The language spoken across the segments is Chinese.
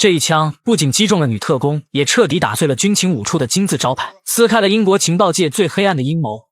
这一枪不仅击中了女特工，也彻底打碎了军情五处的金字招牌，撕开了英国情报界最黑暗的阴谋。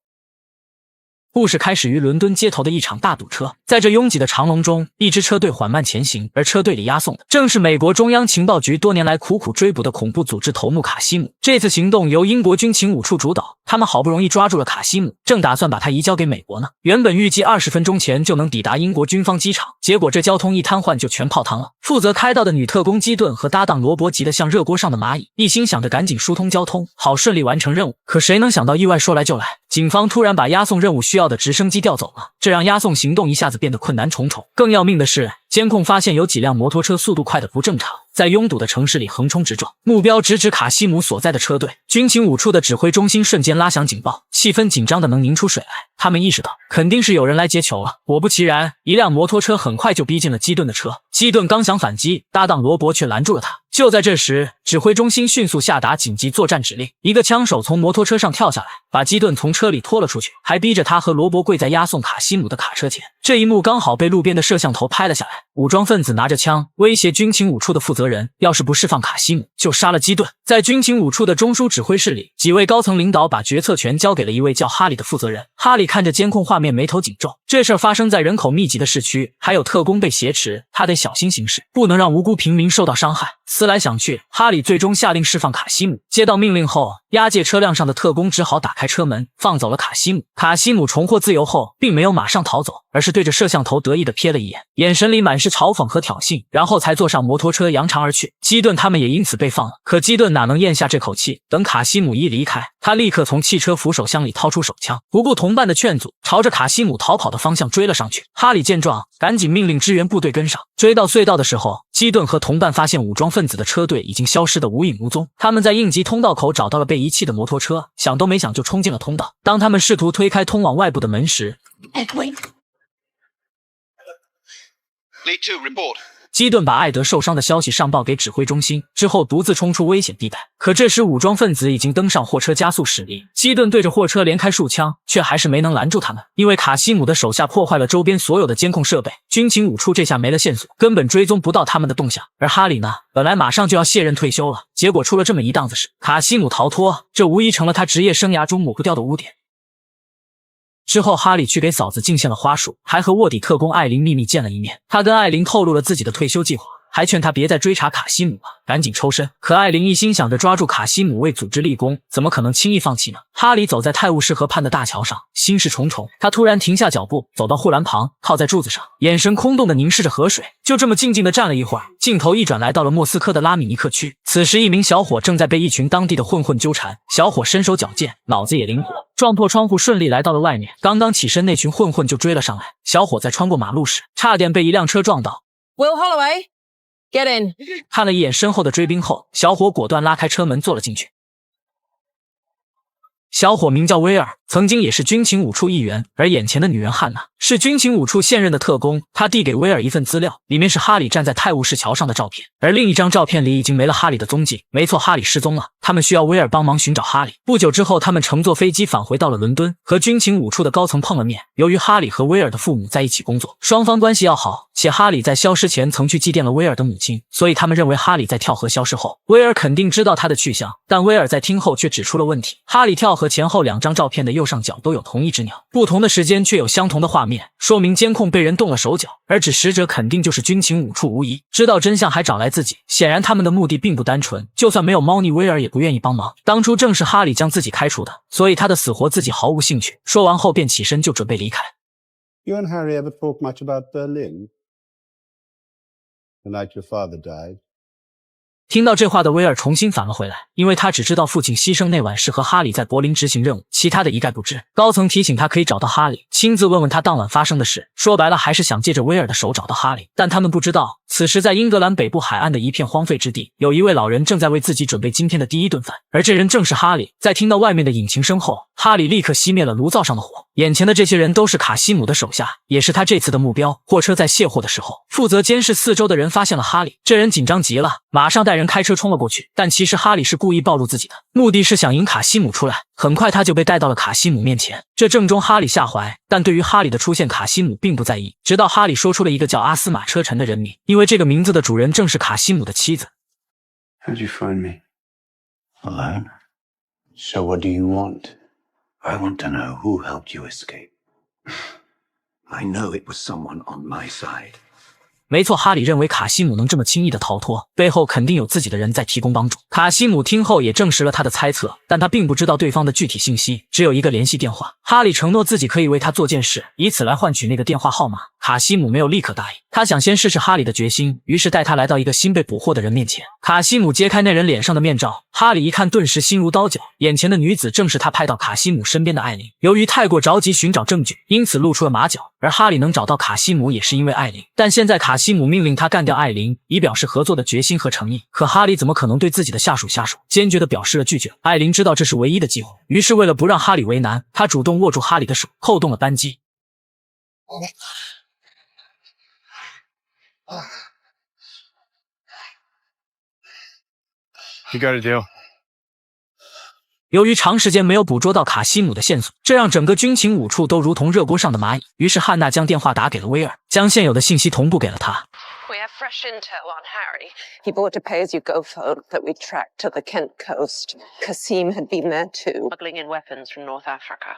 故事开始于伦敦街头的一场大堵车，在这拥挤的长龙中，一支车队缓慢前行，而车队里押送的正是美国中央情报局多年来苦苦追捕的恐怖组织头目卡西姆。这次行动由英国军情五处主导，他们好不容易抓住了卡西姆，正打算把他移交给美国呢。原本预计20分钟前就能抵达英国军方机场，结果这交通一瘫痪就全泡汤了。负责开道的女特工基顿和搭档罗伯急得像热锅上的蚂蚁，一心想着赶紧疏通交通，好顺利完成任务。可谁能想到意外说来就来，警方突然把押送任务需要的直升机调走了，这让押送行动一下子变得困难重重。更要命的是，监控发现有几辆摩托车速度快的不正常，在拥堵的城市里横冲直撞，目标直指卡西姆所在的车队。军情五处的指挥中心瞬间拉响警报，气氛紧张的能拧出水来。他们意识到肯定是有人来接球了，果不其然，一辆摩托车很快就逼近了基顿的车。基顿刚想反击，搭档罗伯却拦住了他。就在这时，指挥中心迅速下达紧急作战指令，一个枪手从摩托车上跳下来，把基顿从车里拖了出去，还逼着他和罗伯跪在押送卡西姆的卡车前。这一幕刚好被路边的摄像头拍了下来，武装分子拿着枪威胁军情五处的负责人，要是不释放卡西姆，就杀了基顿。在军情五处的中枢指挥室里，几位高层领导把决策权交给了一位叫哈里的负责人。哈里看着监控画面，眉头紧皱。这事儿发生在人口密集的市区，还有特工被挟持，他得小心行事，不能让无辜平民受到伤害。思来想去，哈里最终下令释放卡西姆。接到命令后，押解车辆上的特工只好打开车门，放走了卡西姆。卡西姆重获自由后，并没有马上逃走，而是对着摄像头得意地瞥了一眼，眼神里满是嘲讽和挑衅，然后才坐上摩托车扬长而去。基顿他们也因此被放了，可基顿哪能咽下这口气？等卡西姆一离开，他立刻从汽车扶手箱里掏出手枪，不顾同伴的劝阻，朝着卡西姆逃跑的方向追了上去。哈里见状，赶紧命令支援部队跟上。追到隧道的时候，基顿和同伴发现武装分子的车队已经消失得无影无踪。他们在应急通道口找到了被遗弃的摩托车，想都没想就冲进了通道。当他们试图推开通往外部的门时，基顿把艾德受伤的消息上报给指挥中心，之后独自冲出危险地带。可这时武装分子已经登上货车加速驶离，基顿对着货车连开数枪，却还是没能拦住他们。因为卡西姆的手下破坏了周边所有的监控设备，军情五处这下没了线索，根本追踪不到他们的动向。而哈里呢，本来马上就要卸任退休了，结果出了这么一档子事。卡西姆逃脱，这无疑成了他职业生涯中抹不掉的污点。之后，哈里去给嫂子敬献了花束，还和卧底特工艾琳秘密见了一面。他跟艾琳透露了自己的退休计划，还劝他别再追查卡西姆了，赶紧抽身。可艾琳一心想着抓住卡西姆为组织立功，怎么可能轻易放弃呢？哈里走在泰晤士河畔的大桥上，心事重重。他突然停下脚步，走到护栏旁，靠在柱子上，眼神空洞地凝视着河水。就这么静静地站了一会儿，镜头一转，来到了莫斯科的拉米尼克区。此时，一名小伙正在被一群当地的混混纠缠。小伙身手矫健，脑子也灵活，撞破窗户顺利来到了外面。刚刚起身，那群混混就追了上来。小伙在穿过马路时，差点被一辆车撞到。Will Holloway。Get in。 看了一眼身后的追兵后，小伙果断拉开车门坐了进去。小伙名叫威尔，曾经也是军情五处一员，而眼前的女人汉娜是军情五处现任的特工。他递给威尔一份资料，里面是哈里站在泰晤士桥上的照片，而另一张照片里已经没了哈里的踪迹。没错，哈里失踪了，他们需要威尔帮忙寻找哈里。不久之后，他们乘坐飞机返回到了伦敦，和军情五处的高层碰了面。由于哈里和威尔的父母在一起工作，双方关系要好，且哈里在消失前曾去祭奠了威尔的母亲，所以他们认为哈里在跳河消失后，威尔肯定知道他的去向。但威尔在听后却指出了问题，哈里跳河前后两张照片的右上角都有同一只鸟，不同的时间却有相同的画面，说明监控被人动了手脚，而指使者肯定就是军情五处无疑。知道真相还找来自己，显然他们的目的并不单纯，就算没有猫腻，威尔也不愿意帮忙。当初正是哈里将自己开除的，所以他的死活自己毫无兴趣。说完后便起身就准备离开。 You and Harry ever talk much about Berlin? The night your father died? 听到这话的威尔重新返了回来，因为他只知道父亲牺牲那晚是和哈里在柏林执行任务，其他的一概不知。高层提醒他可以找到哈里，亲自问问他当晚发生的事，说白了还是想借着威尔的手找到哈里。但他们不知道，此时在英格兰北部海岸的一片荒废之地，有一位老人正在为自己准备今天的第一顿饭，而这人正是哈里。在听到外面的引擎声后，哈里立刻熄灭了炉灶上的火。眼前的这些人都是卡西姆的手下，也是他这次的目标。货车在卸货的时候，负责监视四周的人发现了哈里，这人紧张极了，马上带人开车冲了过去。但其实哈里是故意暴露自己的，目的是想引卡西姆出来。很快他就被带到了卡西姆面前，这正中哈里下怀。但对于哈里的出现，卡西姆并不在意，直到哈里说出了一个叫阿斯玛车臣的人名，因为这个名字的主人正是卡西姆的妻子。How'd you find me? Alone. So what do you want? I want to know who helped you escape. I know it was someone on my side. 没错，哈里认为卡西姆能这么轻易的逃脱，背后肯定有自己的人在提供帮助。卡西姆听后也证实了他的猜测，但他并不知道对方的具体信息，只有一个联系电话。哈里承诺自己可以为他做件事，以此来换取那个电话号码。卡西姆没有立刻答应，他想先试试哈里的决心，于是带他来到一个新被捕获的人面前。卡西姆揭开那人脸上的面罩，哈里一看，顿时心如刀绞，眼前的女子正是他派到卡西姆身边的艾琳。由于太过着急寻找证据，因此露出了马脚，而哈里能找到卡西姆也是因为艾琳。但现在卡西姆命令他干掉艾琳，以表示合作的决心和诚意。可哈里怎么可能对自己的下属下手？坚决地表示了拒绝。艾琳知道这是唯一的机会，于是为了不让哈里为难，他主动握住哈里的手，扣动了扳机。You got a deal. 由于长时间没有捕捉到卡西姆的线索，这让整个军情五处都如同热锅上的蚂蚁。于是汉娜将电话打给了威尔，将现有的信息同步给了他。We have fresh intel on Harry. He bought a pay-as-you-go phone that we tracked to the Kent coast. Kasim had been there too. Smuggling in weapons from North Africa.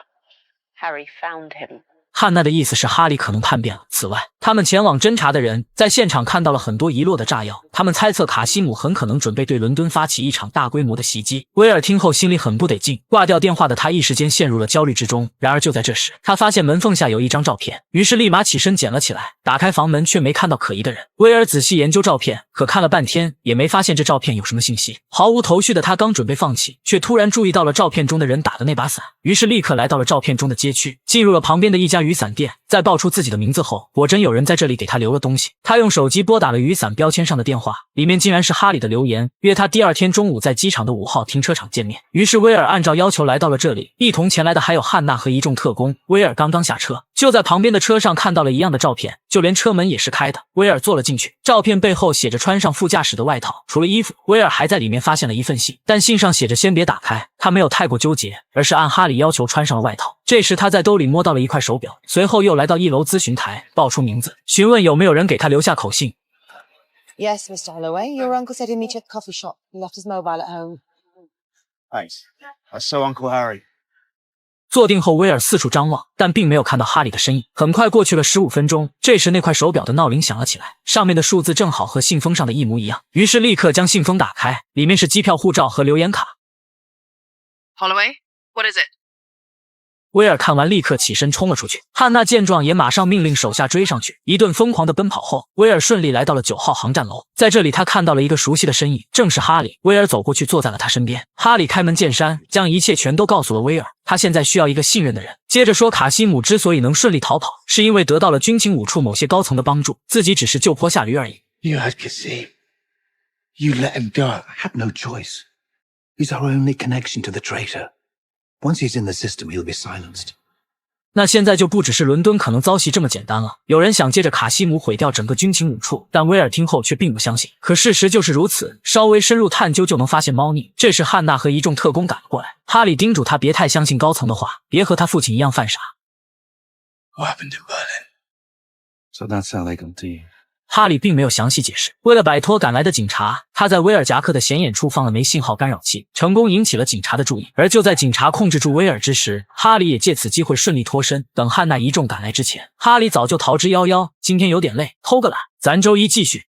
Harry found him. 汉娜的意思是哈里可能叛变了。此外，他们前往侦查的人在现场看到了很多遗落的炸药，他们猜测卡西姆很可能准备对伦敦发起一场大规模的袭击。威尔听后心里很不得劲，挂掉电话的他一时间陷入了焦虑之中。然而就在这时，他发现门缝下有一张照片，于是立马起身捡了起来。打开房门却没看到可疑的人。威尔仔细研究照片，可看了半天也没发现这照片有什么信息。毫无头绪的他刚准备放弃，却突然注意到了照片中的人打的那把伞，于是立刻来到了照片中的街区，进入了旁边的一家雨伞店。在报出自己的名字后，果真有人在这里给他留了东西。他用手机拨打了雨伞标签上的电话，里面竟然是哈里的留言，约他第二天中午在机场的5号停车场见面。于是威尔按照要求来到了这里，一同前来的还有汉娜和一众特工。威尔刚刚下车，就在旁边的车上看到了一样的照片，就连车门也是开的。威尔坐了进去，照片背后写着穿上副驾驶的外套，除了衣服，威尔还在里面发现了一份信，但信上写着先别打开。他没有太过纠结，而是按哈里要求穿上了外套。这时他在兜里摸到了一块手表，随后又来到1楼咨询台，报出名字，询问有没有人给他留下口信。 Yes, Mr. Holloway. Your uncle said he'd meet you at the coffee shop. He left his mobile at home. Thanks. I saw Uncle Harry. 坐定后，威尔四处张望，但并没有看到哈里的身影。很快过去了15分钟，这时那块手表的闹铃响了起来，上面的数字正好和信封上的一模一样。于是立刻将信封打开，里面是机票、护照和留言卡。 Holloway, what is it? 威尔看完立刻起身冲了出去，汉娜见状也马上命令手下追上去。一顿疯狂的奔跑后，威尔顺利来到了9号航站楼。在这里他看到了一个熟悉的身影，正是哈里。威尔走过去坐在了他身边，哈里开门见山，将一切全都告诉了威尔。他现在需要一个信任的人。接着说，卡西姆之所以能顺利逃跑，是因为得到了军情五处某些高层的帮助，自己只是就坡下驴而已。 You had Kasim. You let him go. I had no choice. He's our only connection to the traitor. Once he's in the system, he'll be silenced. 那现在就不只是伦敦可能遭袭这么简单了。有人想借着卡西姆毁掉整个军情五处，但威尔听后却并不相信。可事实就是如此，稍微深入探究就能发现猫腻。这时汉娜和一众特工赶了过来，哈里叮嘱他别太相信高层的话，别和他父亲一样犯傻。 What happened in Berlin? So that's how they got to you. 哈里并没有详细解释。为了摆脱赶来的警察，他在威尔夹克的显眼处放了枚信号干扰器，成功引起了警察的注意。而就在警察控制住威尔之时，哈里也借此机会顺利脱身。等汉娜一众赶来之前，哈里早就逃之夭夭。今天有点累，偷个懒，咱周一继续。